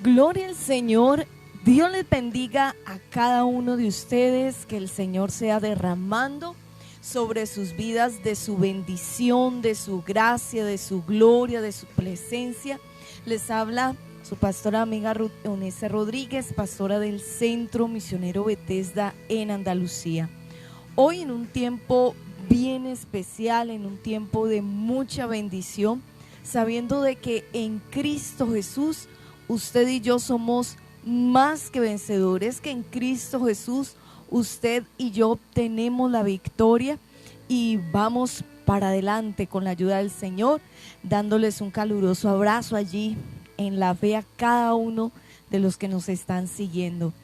Gloria al Señor. Dios les bendiga a cada uno de ustedes, que el Señor sea derramando sobre sus vidas de su bendición, de su gracia, de su gloria, de su presencia. Les habla su pastora amiga Ruth Eunice Rodríguez, pastora del Centro Misionero Bethesda en Andalucía. Hoy en un tiempo bien especial, en un tiempo de mucha bendición, sabiendo de que en Cristo Jesús usted y yo somos más que vencedores, que en Cristo Jesús usted y yo obtenemos la victoria y vamos para adelante con la ayuda del Señor, dándoles un caluroso abrazo allí en la fe a cada uno de los que nos están siguiendo.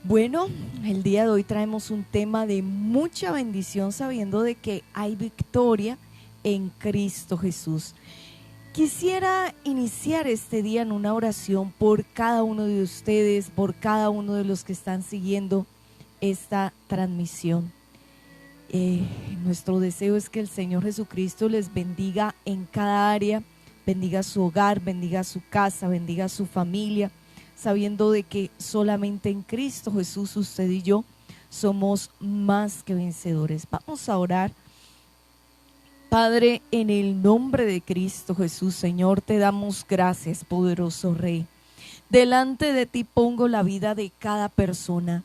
Bueno, el día de hoy traemos un tema de mucha bendición, sabiendo de que hay victoria en Cristo Jesús. Quisiera iniciar este día en una oración por cada uno de ustedes, por cada uno de los que están siguiendo esta transmisión. Nuestro deseo es que el Señor Jesucristo les bendiga en cada área, bendiga su hogar, bendiga su casa, bendiga su familia, sabiendo de que solamente en Cristo Jesús usted y yo somos más que vencedores. Vamos a orar. Padre, en el nombre de Cristo Jesús, Señor, te damos gracias, poderoso Rey. Delante de ti pongo la vida de cada persona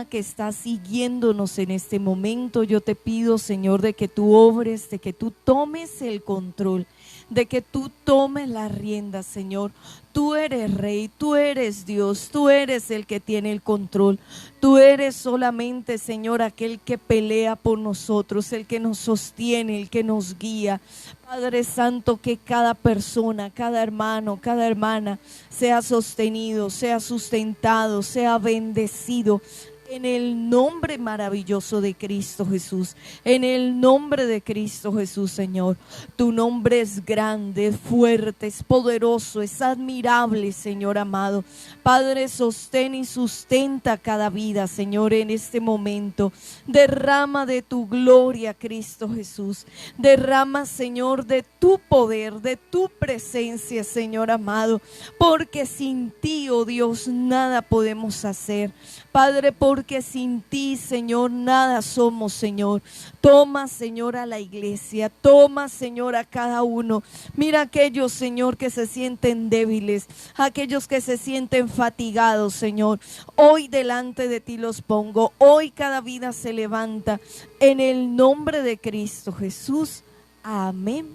que está siguiéndonos en este momento. Yo te pido, Señor, de que tú obres, de que tú tomes el control, de que tú tomes las riendas, Señor. Tú eres Rey, tú eres Dios, tú eres el que tiene el control. Tú eres solamente, Señor, aquel que pelea por nosotros, el que nos sostiene, el que nos guía. Padre Santo, que cada persona, cada hermano, cada hermana sea sostenido, sea sustentado, sea bendecido. En el nombre maravilloso de Cristo Jesús, en el nombre de Cristo Jesús, Señor. Tu nombre es grande, es fuerte, es poderoso, es admirable, Señor amado. Padre, sostén y sustenta cada vida, Señor, en este momento. Derrama de tu gloria, Cristo Jesús. Derrama, Señor, de tu poder, de tu presencia, Señor amado. Porque sin ti, oh Dios, nada podemos hacer. Padre, porque sin ti, Señor, nada somos, Señor. Toma, Señor, a la iglesia. Toma, Señor, a cada uno. Mira aquellos, Señor, que se sienten débiles. Aquellos que se sienten fatigados, Señor. Hoy delante de ti los pongo. Hoy cada vida se levanta. En el nombre de Cristo Jesús. Amén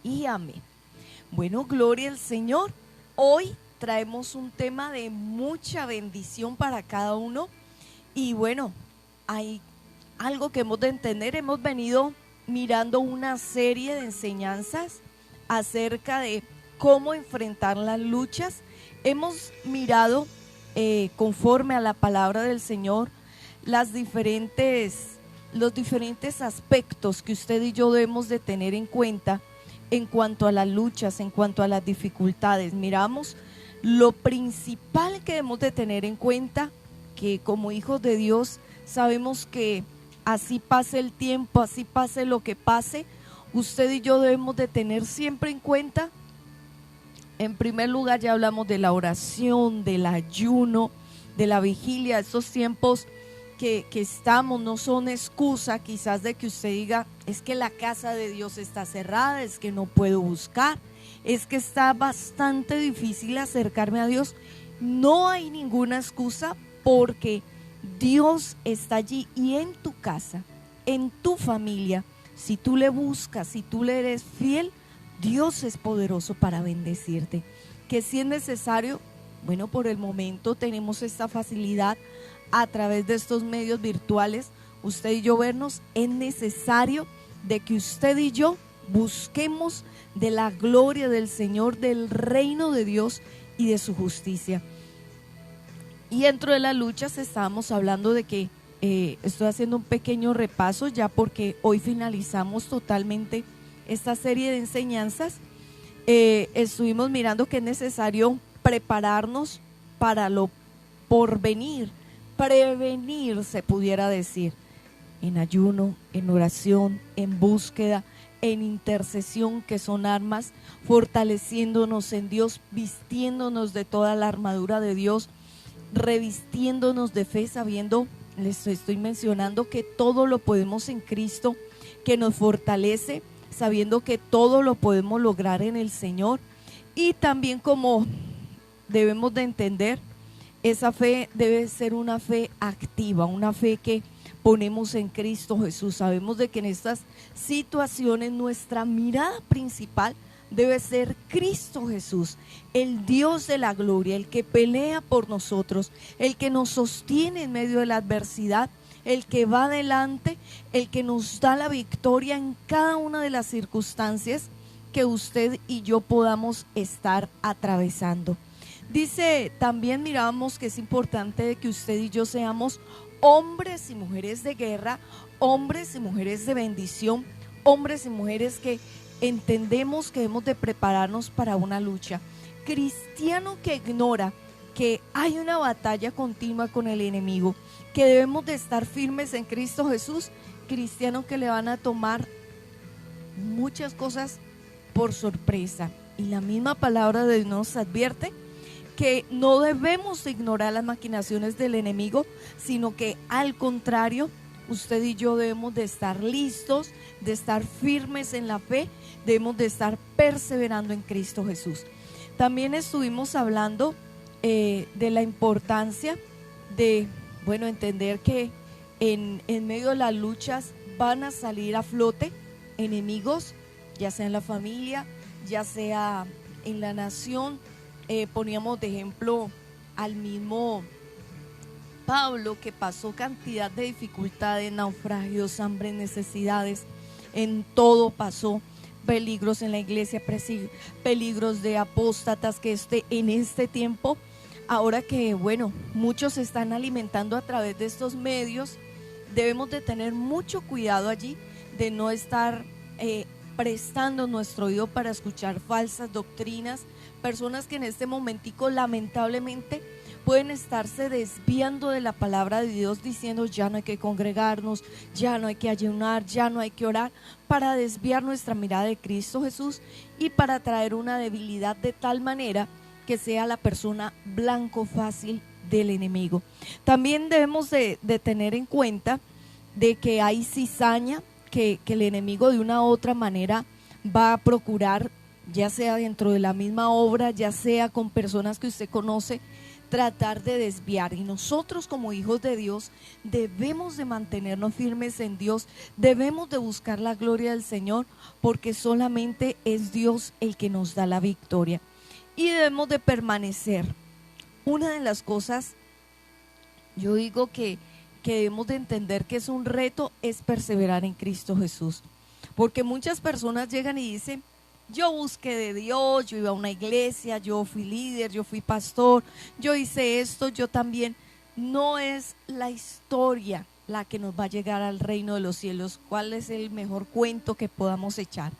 y amén. Bueno, gloria al Señor. Hoy traemos un tema de mucha bendición para cada uno y bueno, hay algo que hemos de entender. Hemos venido mirando una serie de enseñanzas acerca de cómo enfrentar las luchas. Hemos mirado conforme a la palabra del Señor los diferentes aspectos que usted y yo debemos de tener en cuenta en cuanto a las luchas, en cuanto a las dificultades. Miramos lo principal que debemos de tener en cuenta, que como hijos de Dios sabemos que así pase el tiempo, así pase lo que pase, usted y yo debemos de tener siempre en cuenta. En primer lugar, ya hablamos de la oración, del ayuno, de la vigilia. Esos tiempos que estamos no son excusa quizás de que usted diga, es que la casa de Dios está cerrada, es que no puedo buscar, es que está bastante difícil acercarme a Dios. No hay ninguna excusa, porque Dios está allí y en tu casa, en tu familia. Si tú le buscas, si tú le eres fiel, Dios es poderoso para bendecirte. Que si es necesario, bueno, por el momento tenemos esta facilidad a través de estos medios virtuales, usted y yo vernos. Es necesario de que usted y yo busquemos de la gloria del Señor, del reino de Dios y de su justicia. Y dentro de las luchas estábamos hablando de que estoy haciendo un pequeño repaso ya, porque hoy finalizamos totalmente esta serie de enseñanzas. Estuvimos mirando que es necesario prepararnos para lo porvenir, prevenir, se pudiera decir, en ayuno, en oración, en búsqueda, en intercesión, que son armas, fortaleciéndonos en Dios, vistiéndonos de toda la armadura de Dios, revistiéndonos de fe, sabiendo, les estoy mencionando, que todo lo podemos en Cristo, que nos fortalece, sabiendo que todo lo podemos lograr en el Señor. Y también, como debemos de entender, esa fe debe ser una fe activa, una fe que ponemos en Cristo Jesús. Sabemos de que en estas situaciones nuestra mirada principal debe ser Cristo Jesús, el Dios de la gloria, el que pelea por nosotros, el que nos sostiene en medio de la adversidad, el que va adelante, el que nos da la victoria en cada una de las circunstancias que usted y yo podamos estar atravesando. Dice, también miramos que es importante que usted y yo seamos hombres y mujeres de guerra, hombres y mujeres de bendición, hombres y mujeres que entendemos que hemos de prepararnos para una lucha. Cristiano que ignora que hay una batalla continua con el enemigo, que debemos de estar firmes en Cristo Jesús, cristiano que le van a tomar muchas cosas por sorpresa. Y la misma palabra de Dios nos advierte que no debemos ignorar las maquinaciones del enemigo, sino que al contrario, usted y yo debemos de estar listos, de estar firmes en la fe, debemos de estar perseverando en Cristo Jesús. También estuvimos hablando de la importancia de, entender que en medio de las luchas van a salir a flote enemigos, ya sea en la familia, ya sea en la nación. Poníamos de ejemplo al mismo Pablo, que pasó cantidad de dificultades, naufragios, hambre, necesidades, en todo pasó, peligros en la iglesia, peligros de apóstatas, que en este tiempo, ahora que muchos se están alimentando a través de estos medios, debemos de tener mucho cuidado allí, de no estar prestando nuestro oído para escuchar falsas doctrinas, personas que en este momentico lamentablemente pueden estarse desviando de la palabra de Dios, diciendo ya no hay que congregarnos, ya no hay que ayunar, ya no hay que orar, para desviar nuestra mirada de Cristo Jesús y para traer una debilidad de tal manera que sea la persona blanco fácil del enemigo. También debemos de tener en cuenta de que hay cizaña que el enemigo de una u otra manera va a procurar, ya sea dentro de la misma obra, ya sea con personas que usted conoce, tratar de desviar. Y nosotros, como hijos de Dios, debemos de mantenernos firmes en Dios, debemos de buscar la gloria del Señor, porque solamente es Dios el que nos da la victoria. Y debemos de permanecer. Una de las cosas, yo digo que debemos de entender que es un reto, es perseverar en Cristo Jesús. Porque muchas personas llegan y dicen, yo busqué de Dios, yo iba a una iglesia, yo fui líder, yo fui pastor, yo hice esto, yo también. No es la historia la que nos va a llegar al reino de los cielos, cuál es el mejor cuento que podamos echar,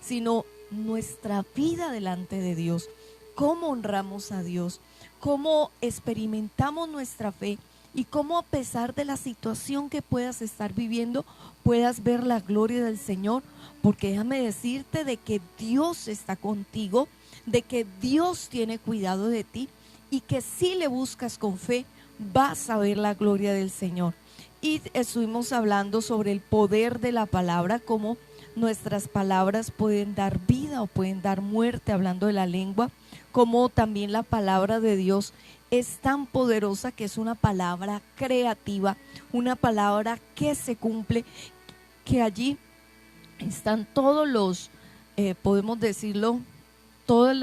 sino nuestra vida delante de Dios, cómo honramos a Dios, cómo experimentamos nuestra fe y cómo, a pesar de la situación que puedas estar viviendo, puedas ver la gloria del Señor. Porque déjame decirte de que Dios está contigo, de que Dios tiene cuidado de ti y que si le buscas con fe vas a ver la gloria del Señor. Y estuvimos hablando sobre el poder de la palabra, cómo nuestras palabras pueden dar vida o pueden dar muerte, hablando de la lengua, cómo también la palabra de Dios es tan poderosa que es una palabra creativa, una palabra que se cumple, que allí están todos los, podemos decirlo, todos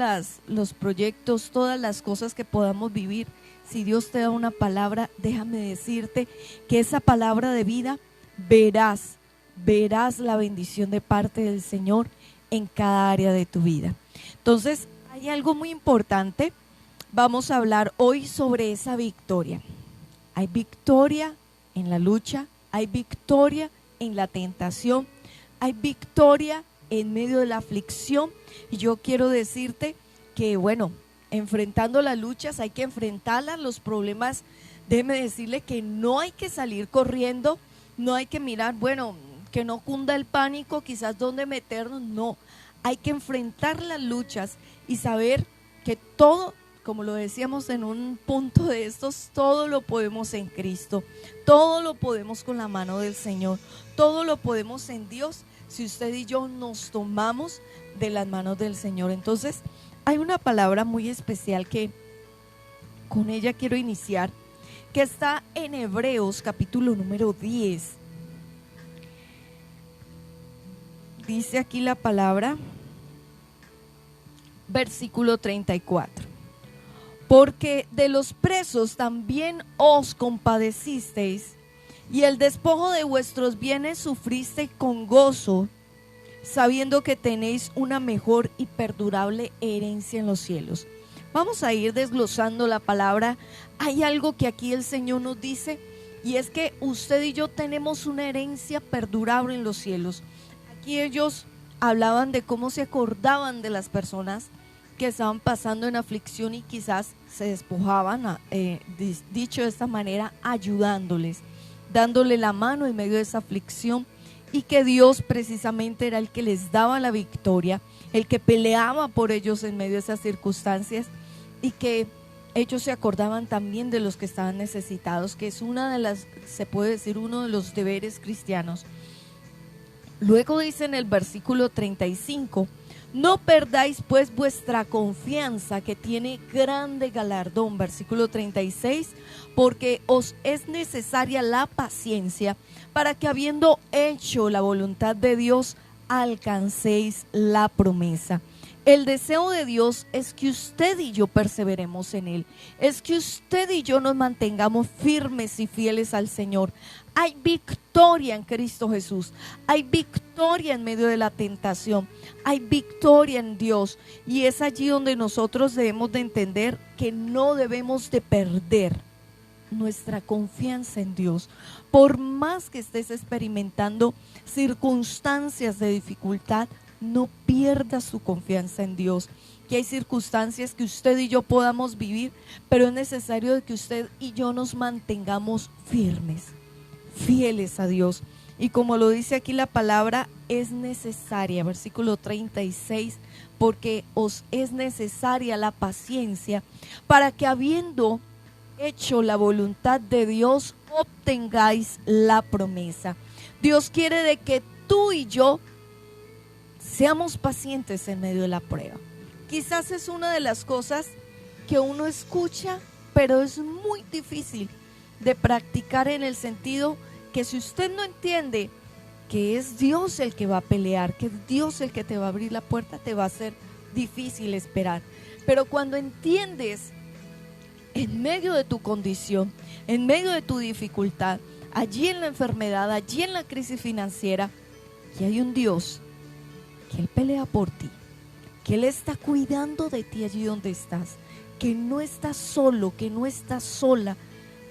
los proyectos, todas las cosas que podamos vivir. Si Dios te da una palabra, déjame decirte que esa palabra de vida, verás la bendición de parte del Señor en cada área de tu vida. Entonces, hay algo muy importante. Vamos a hablar hoy sobre esa victoria. Hay victoria en la lucha, hay victoria en la tentación, hay victoria en medio de la aflicción. Y yo quiero decirte que, enfrentando las luchas hay que enfrentarlas, los problemas. Déjeme decirle que no hay que salir corriendo, no hay que mirar, que no cunda el pánico, quizás dónde meternos, no. Hay que enfrentar las luchas y saber que todo, como lo decíamos en un punto de estos, todo lo podemos en Cristo, todo lo podemos con la mano del Señor, todo lo podemos en Dios si usted y yo nos tomamos de las manos del Señor. Entonces, hay una palabra muy especial que con ella quiero iniciar, que está en Hebreos capítulo número 10. Dice aquí la palabra, versículo 34. Porque de los presos también os compadecisteis, y el despojo de vuestros bienes sufristeis con gozo, sabiendo que tenéis una mejor y perdurable herencia en los cielos. Vamos a ir desglosando la palabra. Hay algo que aquí el Señor nos dice, y es que usted y yo tenemos una herencia perdurable en los cielos. Aquí ellos hablaban de cómo se acordaban de las personas que estaban pasando en aflicción y quizás se despojaban, dicho de esta manera, ayudándoles, dándole la mano en medio de esa aflicción, y que Dios precisamente era el que les daba la victoria, el que peleaba por ellos en medio de esas circunstancias, y que ellos se acordaban también de los que estaban necesitados, que es una de las, se puede decir, uno de los deberes cristianos. Luego dice en el versículo 35, no perdáis pues vuestra confianza, que tiene grande galardón. Versículo 36, porque os es necesaria la paciencia, para que habiendo hecho la voluntad de Dios, alcancéis la promesa. El deseo de Dios es que usted y yo perseveremos en Él, es que usted y yo nos mantengamos firmes y fieles al Señor. Hay victoria en Cristo Jesús, hay victoria en medio de la tentación, hay victoria en Dios, y es allí donde nosotros debemos de entender que no debemos de perder nuestra confianza en Dios. Por más que estés experimentando circunstancias de dificultad, no pierda su confianza en Dios. Que hay circunstancias que usted y yo podamos vivir, pero es necesario de que usted y yo nos mantengamos firmes, fieles a Dios. Y como lo dice aquí la palabra, es necesaria, versículo 36, porque os es necesaria la paciencia, para que habiendo hecho la voluntad de Dios, obtengáis la promesa. Dios quiere de que tú y yo seamos pacientes en medio de la prueba. Quizás es una de las cosas que uno escucha, pero es muy difícil de practicar, en el sentido que si usted no entiende que es Dios el que va a pelear, que es Dios el que te va a abrir la puerta, te va a ser difícil esperar. Pero cuando entiendes, en medio de tu condición, en medio de tu dificultad, allí en la enfermedad, allí en la crisis financiera, que hay un Dios, que Él pelea por ti, que Él está cuidando de ti allí donde estás, que no estás solo, que no estás sola.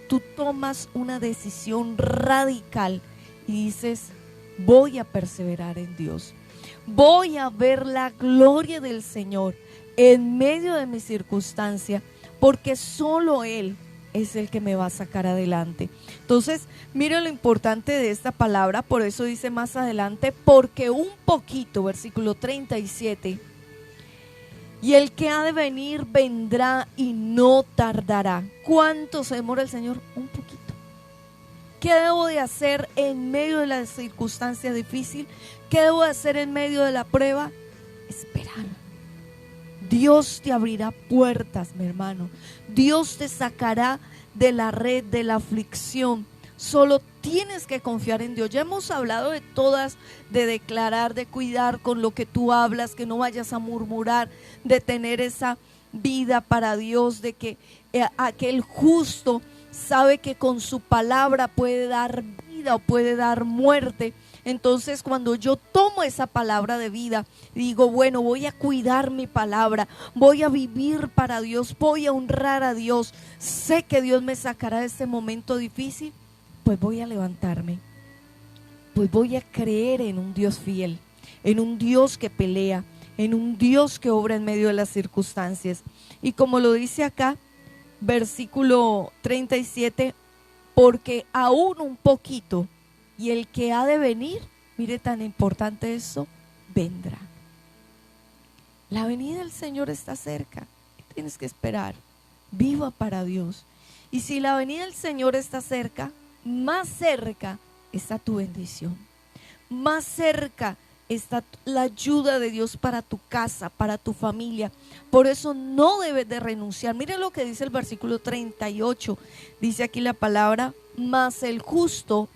Tú tomas una decisión radical y dices, voy a perseverar en Dios, voy a ver la gloria del Señor en medio de mi circunstancia, porque solo Él es el que me va a sacar adelante. Entonces, mire lo importante de esta palabra. Por eso dice más adelante, porque un poquito, versículo 37, y el que ha de venir vendrá y no tardará. ¿Cuánto se demora el Señor? Un poquito. ¿Qué debo de hacer en medio de la circunstancia difícil? ¿Qué debo de hacer en medio de la prueba? Esperar. Dios te abrirá puertas, mi hermano. Dios te sacará de la red de la aflicción. Solo tienes que confiar en Dios. Ya hemos hablado de todas, de declarar, de cuidar con lo que tú hablas, que no vayas a murmurar, de tener esa vida para Dios, de que aquel justo sabe que con su palabra puede dar vida o puede dar muerte. Entonces, cuando yo tomo esa palabra de vida, digo, bueno, voy a cuidar mi palabra, voy a vivir para Dios, voy a honrar a Dios, sé que Dios me sacará de este momento difícil, pues voy a levantarme, pues voy a creer en un Dios fiel, en un Dios que pelea, en un Dios que obra en medio de las circunstancias. Y como lo dice acá, versículo 37, porque aún un poquito, y el que ha de venir mire tan importante esto, vendrá. La venida del Señor está cerca. Tienes que esperar. Viva para Dios. Y si la venida del Señor está cerca, más cerca está tu bendición. Más cerca está la ayuda de Dios para tu casa, para tu familia. Por eso no debes de renunciar. Mira lo que dice el versículo 38. Dice aquí la palabra, mas el justo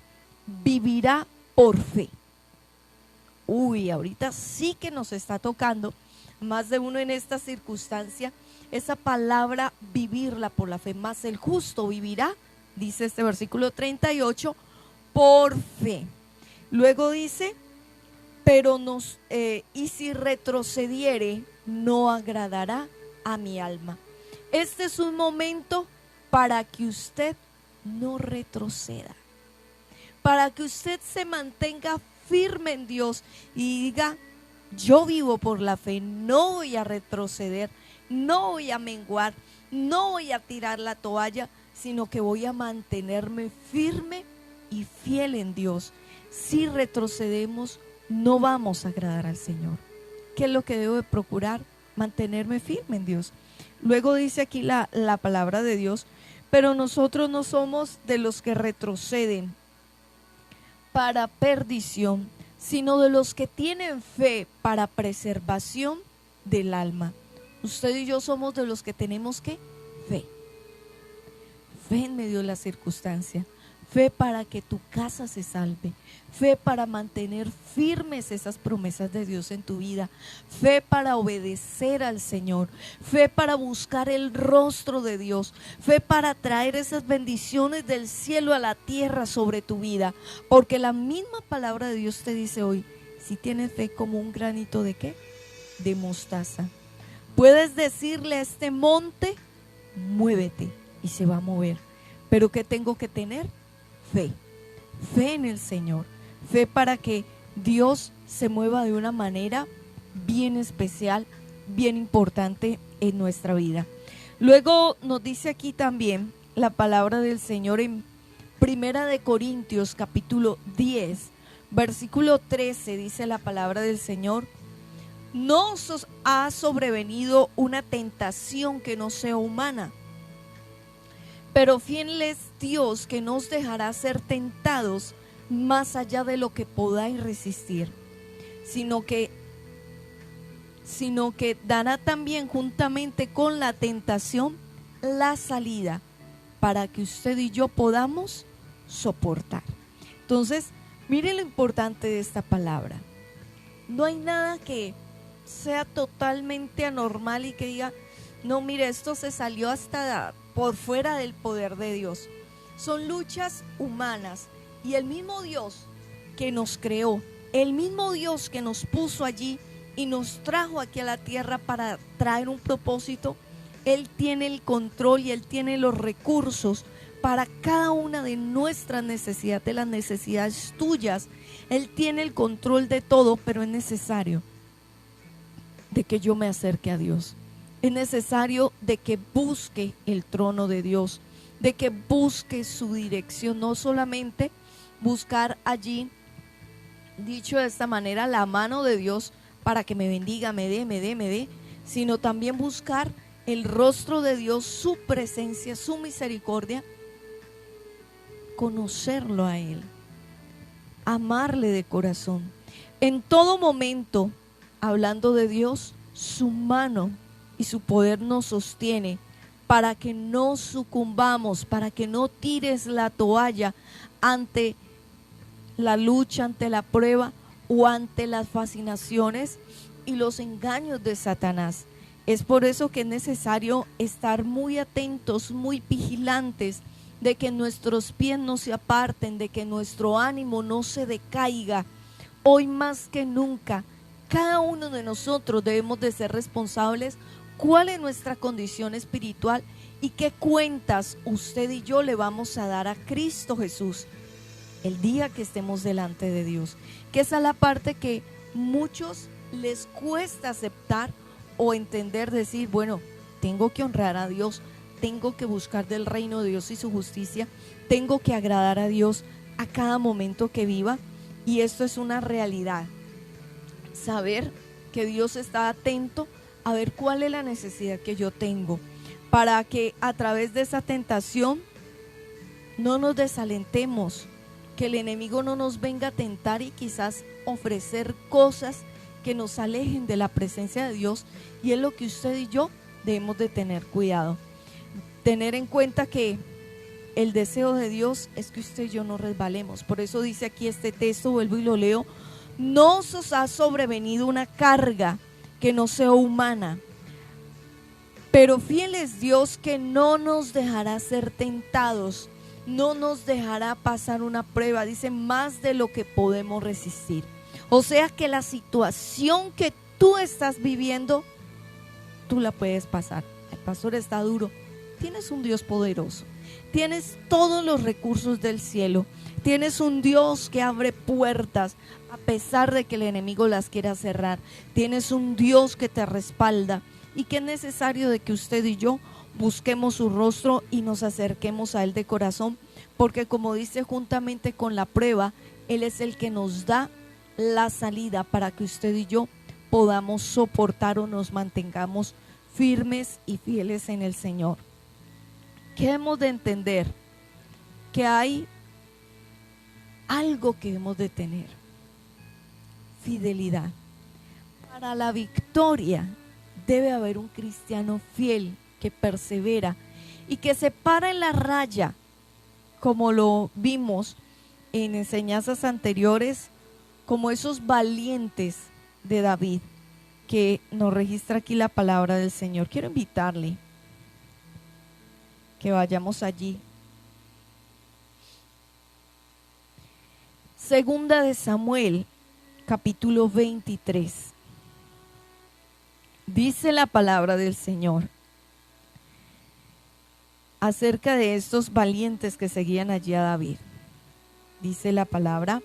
vivirá por fe. Uy, ahorita sí que nos está tocando más de uno en esta circunstancia, esa palabra vivirla por la fe. Más el justo vivirá, dice este versículo 38, por fe. Luego dice, pero y si retrocediere, no agradará a mi alma. Este es un momento para que usted no retroceda, para que usted se mantenga firme en Dios y diga, yo vivo por la fe, no voy a retroceder, no voy a menguar, no voy a tirar la toalla, sino que voy a mantenerme firme y fiel en Dios. Si retrocedemos, no vamos a agradar al Señor. ¿Qué es lo que debo de procurar? Mantenerme firme en Dios. Luego dice aquí la palabra de Dios, pero nosotros no somos de los que retroceden para perdición, sino de los que tienen fe para preservación del alma. Usted y yo somos de los que tenemos ¿qué? Fe. Fe en medio de la circunstancia. Fe para que tu casa se salve. Fe para mantener firmes esas promesas de Dios en tu vida. Fe para obedecer al Señor. Fe para buscar el rostro de Dios. Fe para traer esas bendiciones del cielo a la tierra sobre tu vida. Porque la misma palabra de Dios te dice hoy, si tienes fe como un granito de ¿qué? De mostaza. Puedes decirle a este monte, muévete, y se va a mover. Pero ¿qué tengo que tener? Fe. Fe en el Señor. Fe para que Dios se mueva de una manera bien especial, bien importante en nuestra vida. Luego nos dice aquí también la palabra del Señor en Primera de Corintios capítulo 10, versículo 13, dice la palabra del Señor: no os ha sobrevenido una tentación que no sea humana, pero fiel es Dios, que no os dejará ser tentados más allá de lo que podáis resistir, sino que dará también juntamente con la tentación la salida, para que usted y yo podamos soportar. Entonces, mire lo importante de esta palabra. No hay nada que sea totalmente anormal y que diga, no, mire, esto se salió hasta por fuera del poder de Dios. Son luchas humanas, y el mismo Dios que nos creó, el mismo Dios que nos puso allí y nos trajo aquí a la tierra para traer un propósito, Él tiene el control y Él tiene los recursos para cada una de nuestras necesidades, de las necesidades tuyas. Él tiene el control de todo, pero es necesario de que yo me acerque a Dios. Es necesario de que busque el trono de Dios, de que busque su dirección, no solamente buscar allí, dicho de esta manera, la mano de Dios para que me bendiga, me dé, sino también buscar el rostro de Dios, su presencia, su misericordia, conocerlo a Él, amarle de corazón. En todo momento, hablando de Dios, su mano y su poder nos sostiene para que no sucumbamos, para que no tires la toalla ante la lucha, ante la prueba o ante las fascinaciones y los engaños de Satanás. Es por eso que es necesario estar muy atentos, muy vigilantes, de que nuestros pies no se aparten, de que nuestro ánimo no se decaiga. Hoy más que nunca, cada uno de nosotros debemos de ser responsables cuál es nuestra condición espiritual y qué cuentas usted y yo le vamos a dar a Cristo Jesús el día que estemos delante de Dios. Que esa es la parte que muchos les cuesta aceptar o entender, decir, bueno, tengo que honrar a Dios, tengo que buscar del reino de Dios y su justicia, tengo que agradar a Dios a cada momento que viva. Y esto es una realidad. Saber que Dios está atento a ver cuál es la necesidad que yo tengo, para que a través de esa tentación no nos desalentemos, que el enemigo no nos venga a tentar y quizás ofrecer cosas que nos alejen de la presencia de Dios. Y es lo que usted y yo debemos de tener cuidado, tener en cuenta que el deseo de Dios es que usted y yo no resbalemos. Por eso dice aquí este texto, vuelvo y lo leo: no os ha sobrevenido una carga que no sea humana, pero fiel es Dios, que no nos dejará ser tentados, no nos dejará pasar una prueba, dice, más de lo que podemos resistir. O sea que la situación que tú estás viviendo, tú la puedes pasar. El pastor está duro. Tienes un Dios poderoso, tienes todos los recursos del cielo, tienes un Dios que abre puertas a pesar de que el enemigo las quiera cerrar, tienes un Dios que te respalda, y que es necesario de que usted y yo busquemos su rostro y nos acerquemos a Él de corazón, porque como dice, juntamente con la prueba, Él es el que nos da la salida para que usted y yo podamos soportar o nos mantengamos firmes y fieles en el Señor. ¿Qué hemos de entender? Que hay algo que hemos de tener: fidelidad. Para la victoria debe haber un cristiano fiel que persevera y que se para en la raya, como lo vimos en enseñanzas anteriores, como esos valientes de David que nos registra aquí la palabra del Señor. Quiero invitarle que vayamos allí. Segunda de Samuel, capítulo 23. Dice la palabra del Señor acerca de estos valientes que seguían allí a David. Dice la palabra,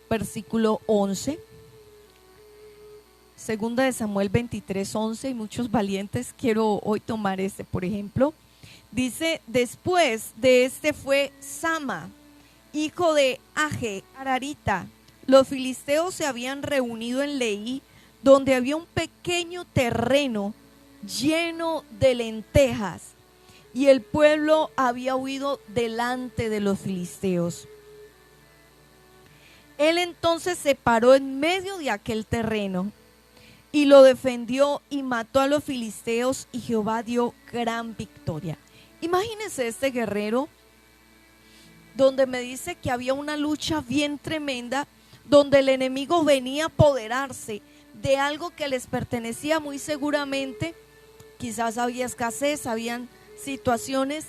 versículo 11. Segunda de Samuel 23, 11. Y muchos valientes, quiero hoy tomar este por ejemplo. Dice: después de este fue Sama, hijo de Age, Ararita. Los filisteos se habían reunido en Leí, donde había un pequeño terreno lleno de lentejas, y el pueblo había huido delante de los filisteos. Él entonces se paró en medio de aquel terreno y lo defendió y mató a los filisteos, y Jehová dio gran victoria. Imagínense este guerrero, donde me dice que había una lucha bien tremenda, donde el enemigo venía a apoderarse de algo que les pertenecía muy seguramente. Quizás había escasez, habían situaciones,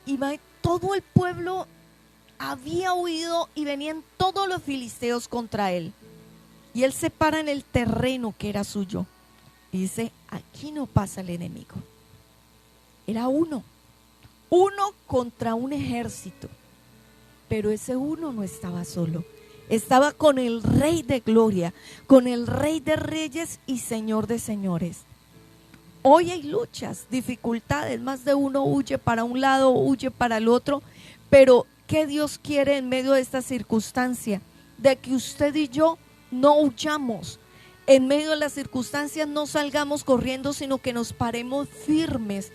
y todo el pueblo había huido y venían todos los filisteos contra él. Y él se para en el terreno que era suyo y dice: aquí no pasa el enemigo. Era uno contra un ejército, pero ese uno no estaba solo, estaba con el Rey de Gloria, con el Rey de Reyes y Señor de Señores. Hoy hay luchas, dificultades, más de uno huye para un lado, huye para el otro, pero ¿qué Dios quiere en medio de esta circunstancia? De que usted y yo no huyamos, en medio de las circunstancias no salgamos corriendo, sino que nos paremos firmes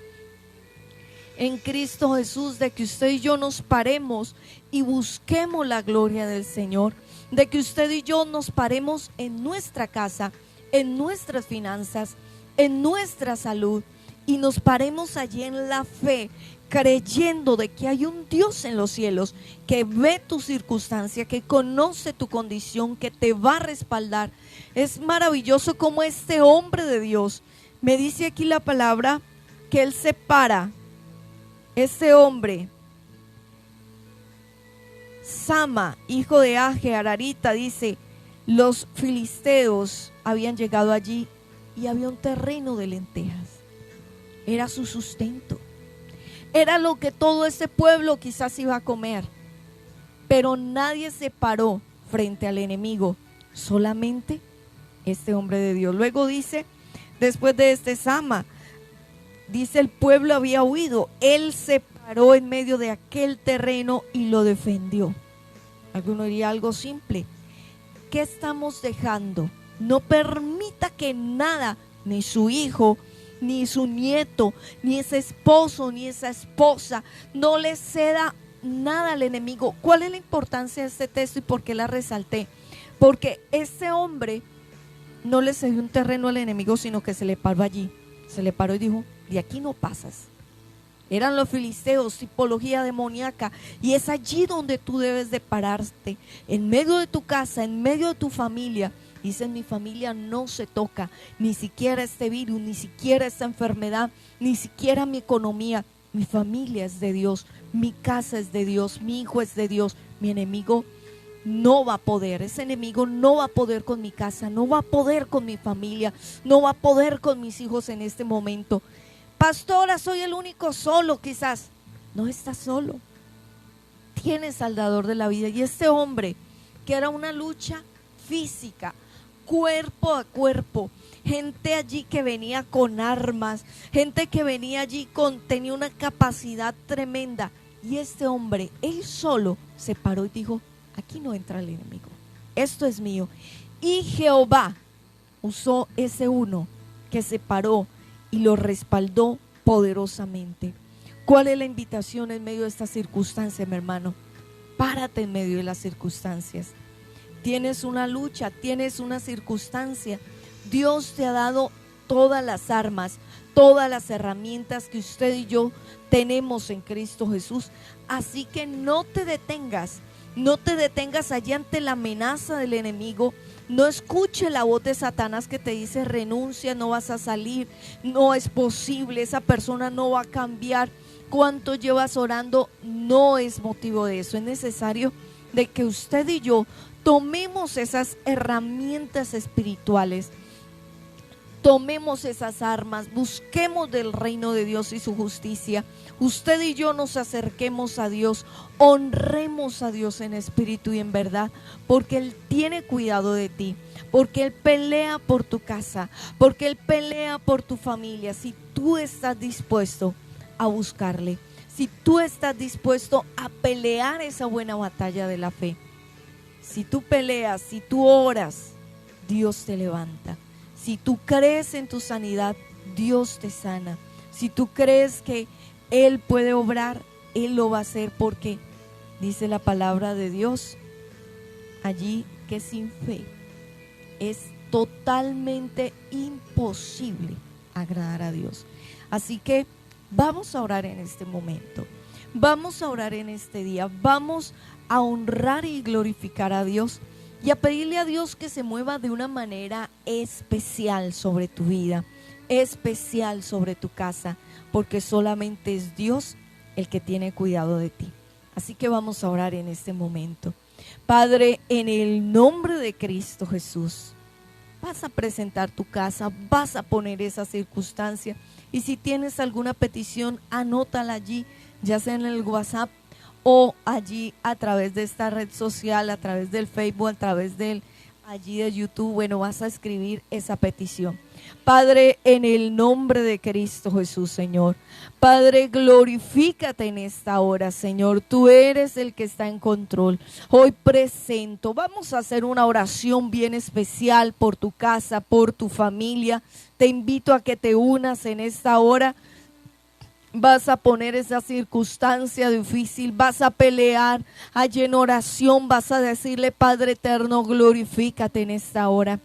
en Cristo Jesús, de que usted y yo nos paremos y busquemos la gloria del Señor, de que usted y yo nos paremos en nuestra casa, en nuestras finanzas, en nuestra salud, y nos paremos allí en la fe, creyendo de que hay un Dios en los cielos que ve tu circunstancia, que conoce tu condición, que te va a respaldar. Es maravilloso como este hombre de Dios, me dice aquí la palabra, que él se para, este hombre, Sama, hijo de Age, Ararita, dice: los filisteos habían llegado allí y había un terreno de lentejas. Era su sustento, era lo que todo ese pueblo quizás iba a comer, pero nadie se paró frente al enemigo, solamente este hombre de Dios. Luego dice, después de este Sama, dice: el pueblo había huido, él se paró en medio de aquel terreno y lo defendió. Alguno diría algo simple. ¿qué estamos dejando? No permita que nada, ni su hijo, ni su nieto, ni ese esposo, ni esa esposa, no le ceda nada al enemigo. ¿Cuál es la importancia de este texto y por qué la resalté? Porque este hombre no le cedió un terreno al enemigo, sino que se le paró allí. Se le paró y dijo: de aquí no pasas. Eran los filisteos, tipología demoníaca, y es allí donde tú debes de pararte, en medio de tu casa, en medio de tu familia. Dice: mi familia no se toca, ni siquiera este virus, ni siquiera esta enfermedad, ni siquiera mi economía. Mi familia es de Dios, mi casa es de Dios, mi hijo es de Dios. Mi enemigo no va a poder, ese enemigo no va a poder con mi casa, no va a poder con mi familia, no va a poder con mis hijos en este momento. Pastora, soy el único solo. Quizás no estás solo, tienes al dador de la vida. Y este hombre, que era una lucha física, cuerpo a cuerpo, gente allí que venía con armas, gente que venía allí tenía una capacidad tremenda, y este hombre, él solo se paró y dijo: aquí no entra el enemigo, esto es mío. Y Jehová usó ese uno que se paró y lo respaldó poderosamente. ¿Cuál es la invitación en medio de esta circunstancia, mi hermano? Párate en medio de las circunstancias. Tienes una lucha, tienes una circunstancia. Dios te ha dado todas las armas, todas las herramientas que usted y yo tenemos en Cristo Jesús. Así que no te detengas allí ante la amenaza del enemigo. No escuche la voz de Satanás que te dice: renuncia, no vas a salir, no es posible, esa persona no va a cambiar. ¿Cuánto llevas orando? No es motivo de eso. Es necesario de que usted y yo tomemos esas herramientas espirituales, tomemos esas armas, busquemos del reino de Dios y su justicia. Usted y yo nos acerquemos a Dios, honremos a Dios en espíritu y en verdad, porque Él tiene cuidado de ti, porque Él pelea por tu casa, porque Él pelea por tu familia. Si tú estás dispuesto a buscarle, si tú estás dispuesto a pelear esa buena batalla de la fe, si tú peleas, si tú oras, Dios te levanta. Si tú crees en tu sanidad, Dios te sana. Si tú crees que Él puede obrar, Él lo va a hacer, porque dice la palabra de Dios allí que sin fe es totalmente imposible agradar a Dios. Así que vamos a orar en este momento, vamos a orar en este día, vamos a honrar y glorificar a Dios y a pedirle a Dios que se mueva de una manera especial sobre tu vida, especial sobre tu casa, porque solamente es Dios el que tiene cuidado de ti. Así que vamos a orar en este momento. Padre, en el nombre de Cristo Jesús, vas a presentar tu casa, vas a poner esa circunstancia, y si tienes alguna petición, anótala allí, ya sea en el WhatsApp o allí a través de esta red social, a través del Facebook, a través allí de YouTube. Bueno, vas a escribir esa petición. Padre, en el nombre de Cristo Jesús, Señor. Padre, glorifícate en esta hora, Señor. Tú eres el que está en control. Hoy presento, vamos a hacer una oración bien especial por tu casa, por tu familia. Te invito a que te unas en esta hora. Vas a poner esa circunstancia difícil, vas a pelear allí en oración, vas a decirle: Padre eterno, glorifícate en esta hora.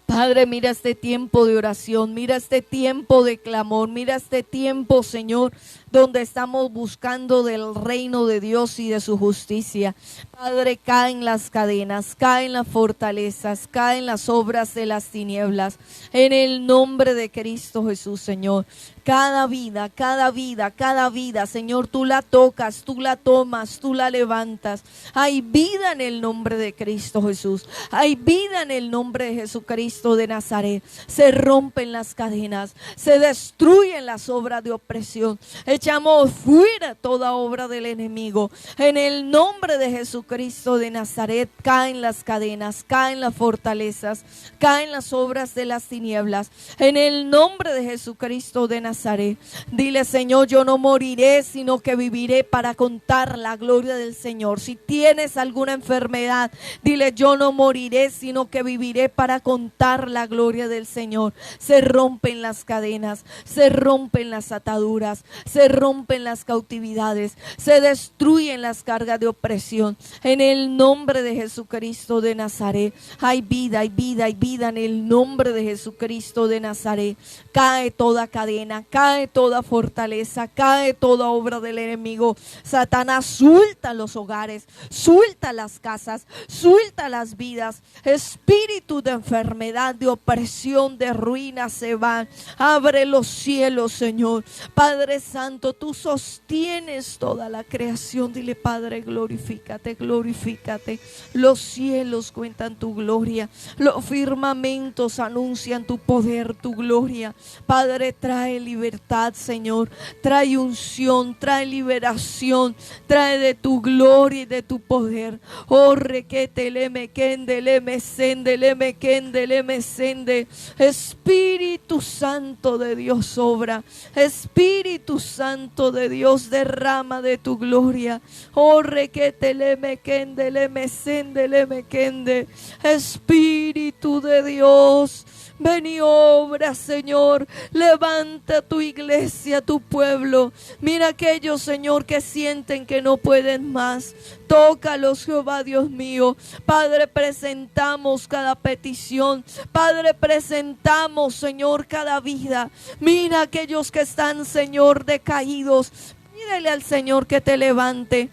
Padre, mira este tiempo de oración, mira este tiempo de clamor, mira este tiempo, Señor, donde estamos buscando del reino de Dios y de su justicia. Padre, caen las cadenas, caen las fortalezas, caen las obras de las tinieblas. En el nombre de Cristo Jesús, Señor. Cada vida, Señor, tú la tocas, tú la tomas, tú la levantas. Hay vida en el nombre de Cristo Jesús. Hay vida en el nombre de Jesucristo de Nazaret. Se rompen las cadenas, se destruyen las obras de opresión. echamos fuera toda obra del enemigo. En el nombre de Jesucristo de Nazaret, caen las cadenas, caen las fortalezas, caen las obras de las tinieblas. En el nombre de Jesucristo de Nazaret, dile: Señor, yo no moriré, sino que viviré para contar la gloria del Señor. Si tienes alguna enfermedad, dile: yo no moriré, sino que viviré para contar la gloria del Señor. Se rompen las cadenas, se rompen las ataduras, se rompen las cautividades, se destruyen las cargas de opresión. En el nombre de Jesucristo de Nazaret, hay vida, hay vida, hay vida. En el nombre de Jesucristo de Nazaret, cae toda cadena, cae toda fortaleza, cae toda obra del enemigo. Satanás, suelta los hogares, suelta las casas, suelta las vidas. Espíritu de enfermedad, de opresión, de ruina se van. Abre los cielos, Señor. Padre Santo, tú sostienes toda la creación. Dile: Padre, glorifícate, glorifícate. Los cielos cuentan tu gloria, los firmamentos anuncian tu poder, tu gloria. Padre, trae libertad, Señor, trae unción, trae liberación, trae de tu gloria y de tu poder. Oh, requete leme kende leme sende leme kende leme sende. Espíritu Santo de Dios, obra. Espíritu Santo de Dios, derrama de tu gloria. Oh, requete leme kende leme sende leme kende. Espíritu de Dios, ven y obra, Señor. Levanta tu iglesia, tu pueblo. Mira aquellos, Señor, que sienten que no pueden más. Tócalos, Jehová Dios mío. Padre, presentamos cada petición. Padre, presentamos, Señor, cada vida. Mira aquellos que están, Señor, decaídos. Pídele al Señor que te levante.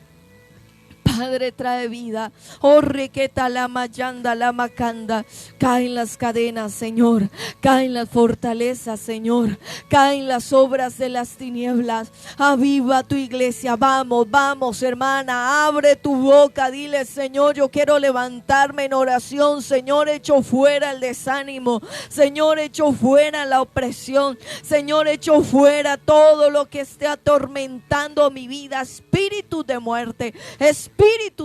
Padre, trae vida. Oh, requeta lama yanda lama canda. Caen las cadenas, Señor. Caen las fortalezas, Señor. Caen las obras de las tinieblas. Aviva tu iglesia. Vamos, vamos, hermana. Abre tu boca. Dile: Señor, yo quiero levantarme en oración. Señor, echo fuera el desánimo. Señor, echo fuera la opresión. Señor, echo fuera todo lo que esté atormentando mi vida. Espíritu de muerte, espíritu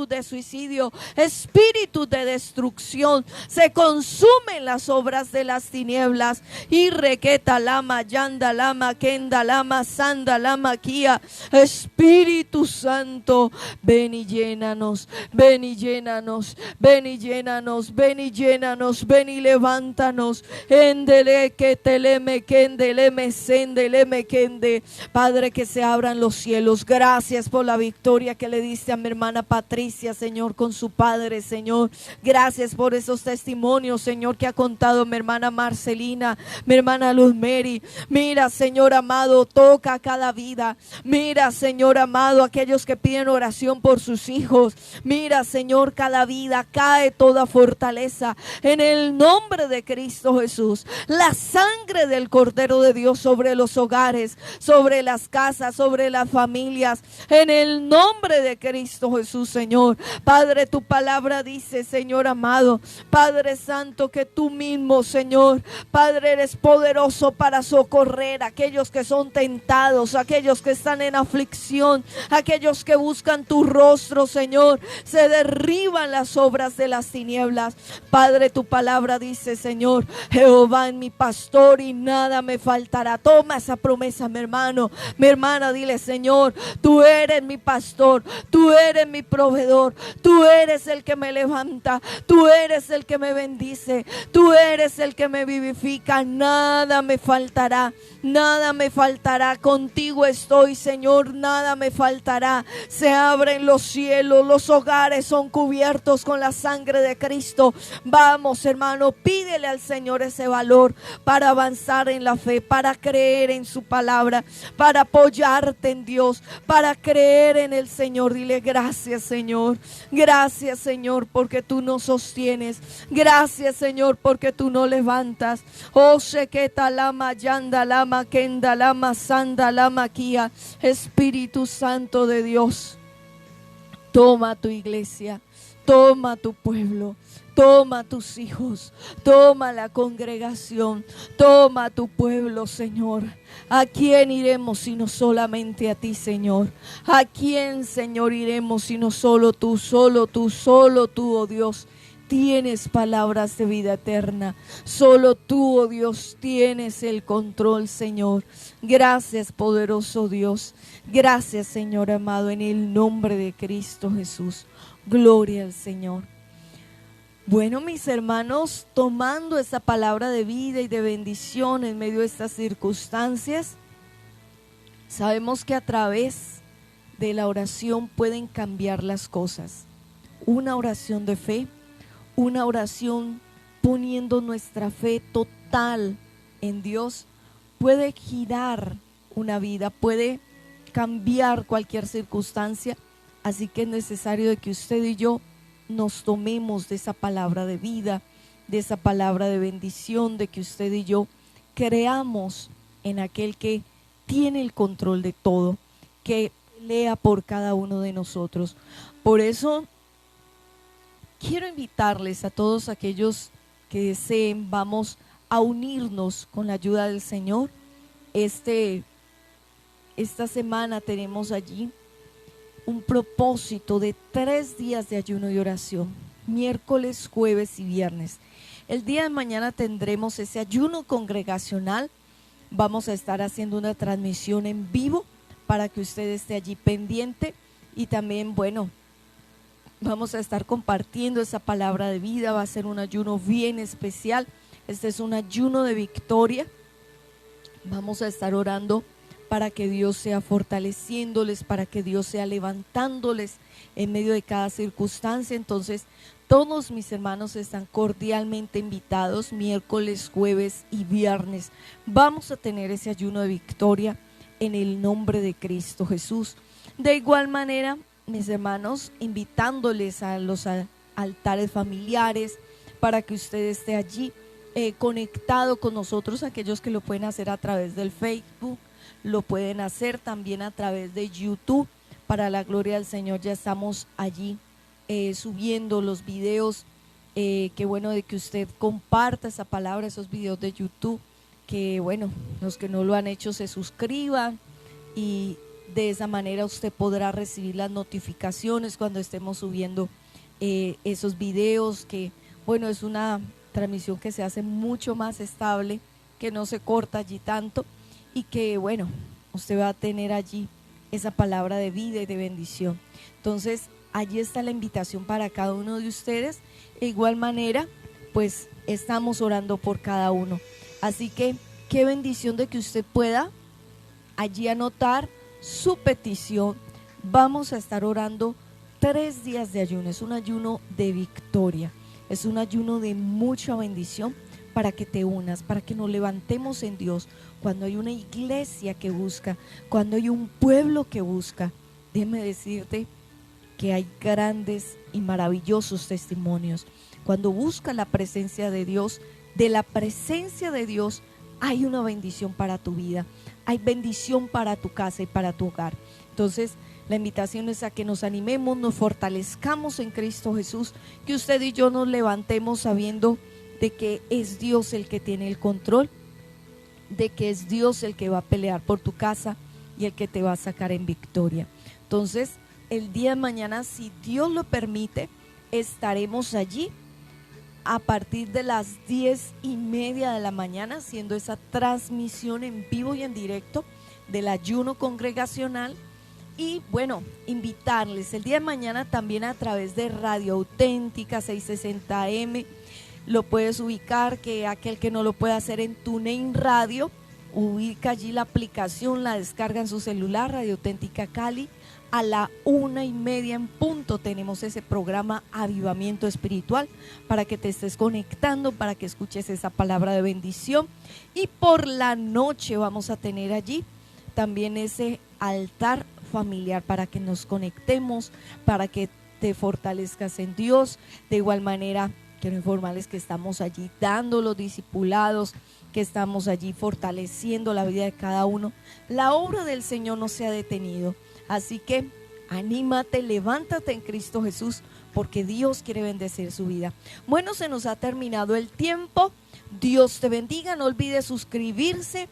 de suicidio, espíritu de destrucción, se consumen las obras de las tinieblas. Y requeta lama yanda lama kenda lama sanda lama kia. Espíritu Santo, ven y llénanos, ven y llénanos, ven y llénanos, ven y llénanos, ven y levántanos. Endele que teleme kendeleme sendeleme kende. Padre, que se abran los cielos. Gracias por la victoria que le diste a mi hermana Patricia, Señor, con su padre, Señor. Gracias por esos testimonios, Señor, que ha contado mi hermana Marcelina, mi hermana Luz Mary. Mira, Señor amado, toca cada vida. Mira, Señor amado, aquellos que piden oración por sus hijos. Mira, Señor, cada vida. Cae toda fortaleza en el nombre de Cristo Jesús. La sangre del Cordero de Dios sobre los hogares, sobre las casas, sobre las familias, en el nombre de Cristo Jesús, Señor. Padre, tu palabra dice, Señor amado, Padre Santo, que tú mismo, Señor, Padre, eres poderoso para socorrer a aquellos que son tentados, aquellos que están en aflicción, aquellos que buscan tu rostro, Señor. Se derriban las obras de las tinieblas. Padre, tu palabra dice, Señor, Jehová es mi pastor y nada me faltará. Toma esa promesa, mi hermano, mi hermana. Dile: Señor, tú eres mi pastor, tú eres mi proveedor, tú eres el que me levanta, tú eres el que me bendice, tú eres el que me vivifica. Nada me faltará, nada me faltará. Contigo estoy, Señor, nada me faltará. Se abren los cielos, los hogares son cubiertos con la sangre de Cristo. Vamos, hermano, pídele al Señor ese valor para avanzar en la fe, para creer en su palabra, para apoyarte en Dios, para creer en el Señor. Dile: gracias, Señor, gracias, Señor, porque tú nos sostienes. Gracias, Señor, porque tú nos levantas. Oh, Sheketa lama yanda lama kenda lama sanda lama kia. Espíritu Santo de Dios, toma tu iglesia, toma tu pueblo, Toma a tus hijos, toma la congregación, toma a tu pueblo, Señor. ¿A quién iremos sino solamente a ti, Señor? ¿A quién, Señor, iremos sino solo tú, oh Dios? Tienes palabras de vida eterna. Solo tú, oh Dios, tienes el control, Señor. Gracias, poderoso Dios. Gracias, Señor amado, en el nombre de Cristo Jesús. Gloria al Señor. Bueno, mis hermanos, tomando esta palabra de vida y de bendición en medio de estas circunstancias, sabemos que a través de la oración pueden cambiar las cosas. Una oración de fe, una oración poniendo nuestra fe total en Dios, puede girar una vida, puede cambiar cualquier circunstancia. Así que es necesario de que usted y yo nos tomemos de esa palabra de vida, de esa palabra de bendición, de que usted y yo creamos en aquel que tiene el control de todo, que pelea por cada uno de nosotros. Por eso quiero invitarles a todos aquellos que deseen, vamos a unirnos con la ayuda del Señor. Esta semana tenemos allí un propósito de 3 días de ayuno y oración, miércoles, jueves y viernes. El día de mañana tendremos ese ayuno congregacional. Vamos a estar haciendo una transmisión en vivo para que usted esté allí pendiente, y también, bueno, vamos a estar compartiendo esa palabra de vida. Va a ser un ayuno bien especial. Este es un ayuno de victoria. Vamos a estar orando para que Dios sea fortaleciéndoles, para que Dios sea levantándoles en medio de cada circunstancia. Entonces, todos mis hermanos están cordialmente invitados, miércoles, jueves y viernes. Vamos a tener ese ayuno de victoria en el nombre de Cristo Jesús. De igual manera, mis hermanos, invitándoles a los altares familiares para que usted esté allí conectado con nosotros. Aquellos que lo pueden hacer a través del Facebook, lo pueden hacer también a través de YouTube. Para la gloria del Señor, ya estamos allí subiendo los videos. Qué bueno de que usted comparta esa palabra, esos videos de YouTube. Que bueno, los que no lo han hecho se suscriban, y de esa manera usted podrá recibir las notificaciones cuando estemos subiendo esos videos. Que bueno, es una transmisión que se hace mucho más estable, que no se corta allí tanto, y que bueno, usted va a tener allí esa palabra de vida y de bendición. Entonces, allí está la invitación para cada uno de ustedes. De igual manera, pues estamos orando por cada uno. Así que qué bendición de que usted pueda allí anotar su petición. Vamos a estar orando 3 días de ayuno. Es un ayuno de victoria, es un ayuno de mucha bendición, para que te unas, para que nos levantemos en Dios. Cuando hay una iglesia que busca, cuando hay un pueblo que busca, déjame decirte que hay grandes y maravillosos testimonios. Cuando busca la presencia de Dios, de la presencia de Dios hay una bendición para tu vida, hay bendición para tu casa y para tu hogar. Entonces, la invitación es a que nos animemos, nos fortalezcamos en Cristo Jesús, que usted y yo nos levantemos sabiendo de que es Dios el que tiene el control, de que es Dios el que va a pelear por tu casa y el que te va a sacar en victoria. Entonces, el día de mañana, si Dios lo permite, estaremos allí a partir de las 10:30 de la mañana, haciendo esa transmisión en vivo y en directo del ayuno congregacional. Y bueno, invitarles el día de mañana también a través de Radio Auténtica 660 AM. Lo puedes ubicar, que aquel que no lo puede hacer en TuneIn Radio, ubica allí la aplicación, la descarga en su celular, Radio Auténtica Cali. A la 1:30 en punto tenemos ese programa Avivamiento Espiritual, para que te estés conectando, para que escuches esa palabra de bendición. Y por la noche vamos a tener allí también ese altar familiar, para que nos conectemos, para que te fortalezcas en Dios. De igual manera, quiero informarles que estamos allí dando los discipulados, que estamos allí fortaleciendo la vida de cada uno. La obra del Señor no se ha detenido, así que Anímate, levántate en Cristo Jesús, porque Dios quiere bendecir su vida. Bueno, se nos ha terminado el tiempo. Dios te bendiga. No olvides suscribirse.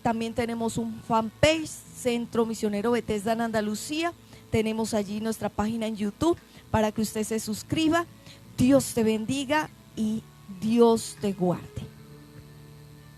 También tenemos un fanpage, Centro Misionero Bethesda en Andalucía. Tenemos allí nuestra página en YouTube para que usted se suscriba. Dios te bendiga y Dios te guarde.